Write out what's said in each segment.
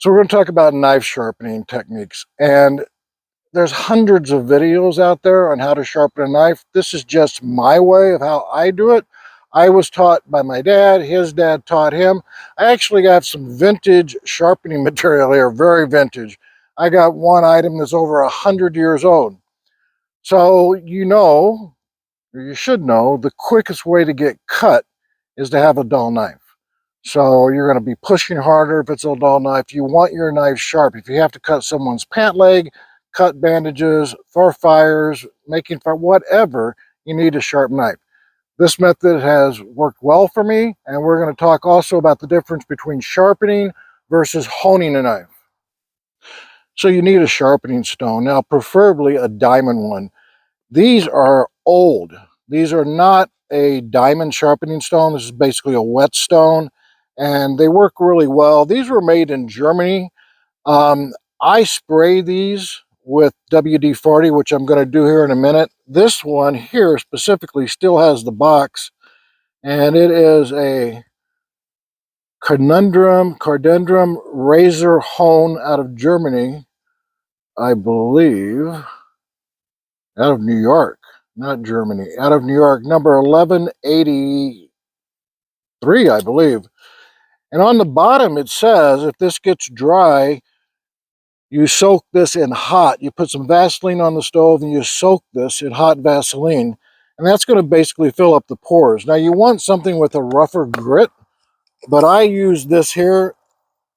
So we're going to talk about knife sharpening techniques, and there's hundreds of videos out there on how to sharpen a knife. This is just my way of how I do it. I was taught by my dad, his dad taught him. I actually got some vintage sharpening material here, very vintage. I got one item that's over 100 years old. So you know, or you should know, the quickest way to get cut is to have a dull knife. So you're going to be pushing harder if it's a dull knife. You want your knife sharp. If you have to cut someone's pant leg, cut bandages, for fires, making fire, whatever, you need a sharp knife. This method has worked well for me, and we're going to talk also about the difference between sharpening versus honing a knife. So you need a sharpening stone. Now, preferably a diamond one. These are old. These are not a diamond sharpening stone. This is basically a whetstone, and they work really well. These were made in Germany. I spray these with WD-40, which I'm going to do here in a minute. This one here specifically still has the box, and it is a Cardendrum razor hone out of Germany, I believe, out of New York. Not Germany, out of New York, number 1183, I believe. And on the bottom it says, if this gets dry, you soak this in hot. You put some Vaseline on the stove and you soak this in hot Vaseline. And that's going to basically fill up the pores. Now you want something with a rougher grit, but I use this here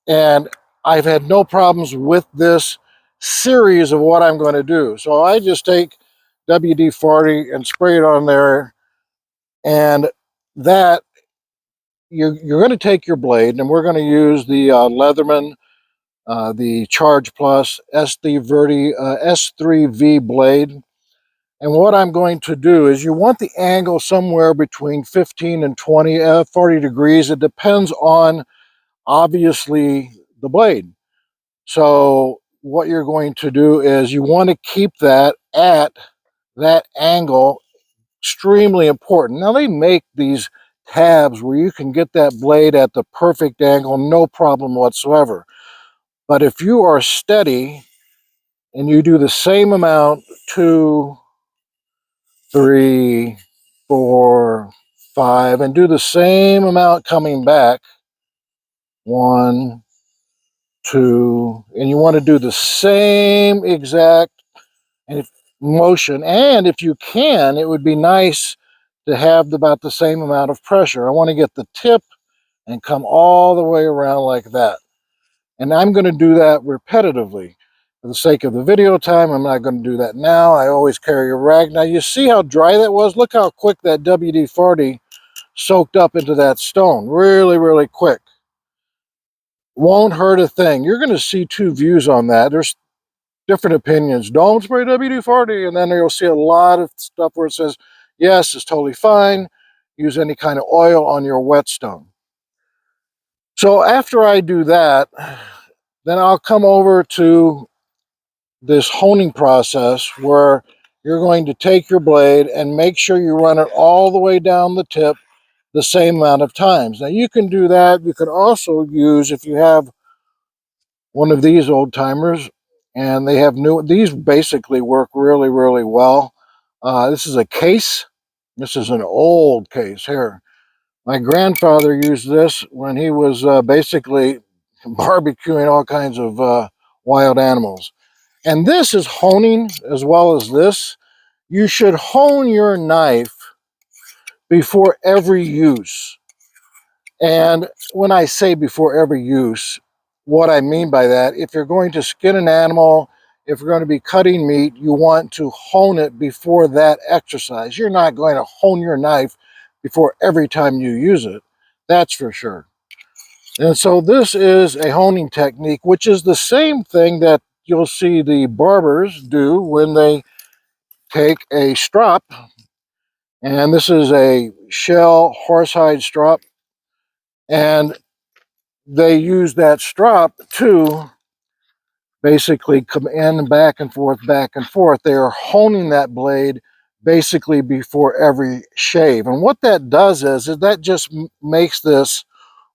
and I've had no problems with this series of what I'm going to do. So I just take WD-40 and spray it on there, and that you're going to take your blade, and we're going to use the Leatherman, the Charge Plus S3V blade. And what I'm going to do is, you want the angle somewhere between 15 and 40 degrees. It depends on, obviously, the blade. So what you're going to do is you want to keep that at that angle. Extremely important. Now they make these tabs where you can get that blade at the perfect angle, no problem whatsoever. But if you are steady and you do the same amount, 2, 3, 4, 5, and do the same amount coming back, 1, 2, and you want to do the same exact motion. And if you can, it would be nice to have about the same amount of pressure. I want to get the tip and come all the way around like that. And I'm going to do that repetitively. For the sake of the video time, I'm not going to do that now. I always carry a rag. Now you see how dry that was? Look how quick that WD-40 soaked up into that stone. Really, really quick. Won't hurt a thing. You're going to see two views on that. There's different opinions. Don't spray WD-40. And then you'll see a lot of stuff where it says, yes, it's totally fine. Use any kind of oil on your whetstone. So after I do that, then I'll come over to this honing process where you're going to take your blade and make sure you run it all the way down the tip the same amount of times. Now you can do that. You can also use, if you have one of these old timers, and they have new, these basically work really, really well. This is a case. This is an old case here. My grandfather used this when he was basically barbecuing all kinds of wild animals. And this is honing as well as this. You should hone your knife before every use. And when I say before every use, what I mean by that, if you're going to skin an animal, if you're going to be cutting meat, you want to hone it before that exercise. You're not going to hone your knife before every time you use it. That's for sure. And so this is a honing technique, which is the same thing that you'll see the barbers do when they take a strop. And this is a shell horsehide strop. And they use that strop to basically come in and back and forth, back and forth. They are honing that blade basically before every shave. And what that does is that just makes this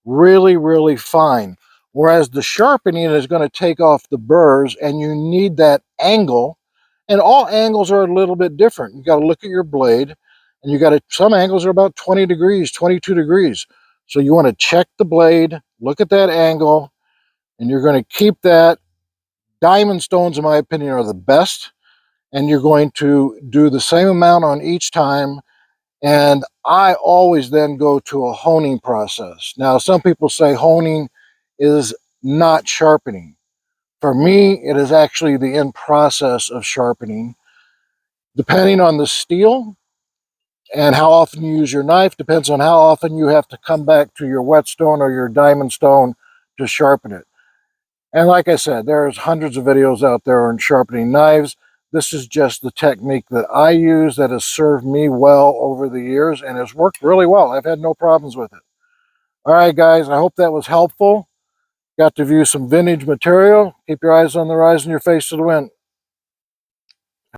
really, really fine. Whereas the sharpening is going to take off the burrs, and you need that angle. And all angles are a little bit different. You got to look at your blade, and you got to, some angles are about 20 degrees, 22 degrees. So you want to check the blade, look at that angle, and you're going to keep that. Diamond stones, in my opinion, are the best. And you're going to do the same amount on each time. And I always then go to a honing process. Now, some people say honing is not sharpening. For me, it is actually the end process of sharpening. Depending on the steel and how often you use your knife, depends on how often you have to come back to your whetstone or your diamond stone to sharpen it. And like I said, there's hundreds of videos out there on sharpening knives. This is just the technique that I use that has served me well over the years and has worked really well. I've had no problems with it. All right, guys, I hope that was helpful. Got to view some vintage material. Keep your eyes on the rise and your face to the wind.